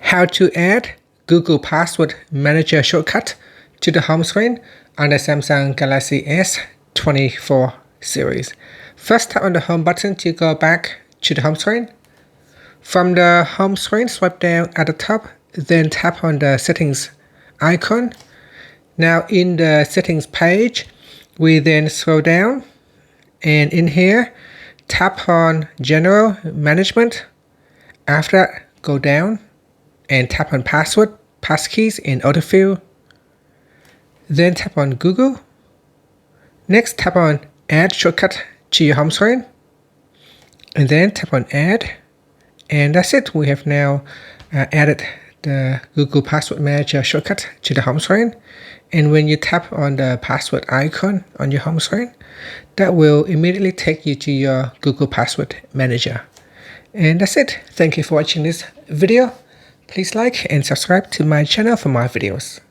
How to add Google Password Manager shortcut to the home screen on the Samsung Galaxy S24 series. First, tap on the home button to go back to the home screen. From the home screen, swipe down at the top, then tap on the settings icon. Now in the settings page, we then scroll down, and in here, tap on General Management. After that, go down and tap on Password, Passkeys, and Autofill. Then tap on Google. Next, tap on Add Shortcut to your home screen. And then tap on Add. And that's it. We have now added the Google Password Manager shortcut to the home screen. And when you tap on the password icon on your home screen, that will immediately take you to your Google Password Manager. And that's it. Thank you for watching this video. Please like and subscribe to my channel for more videos.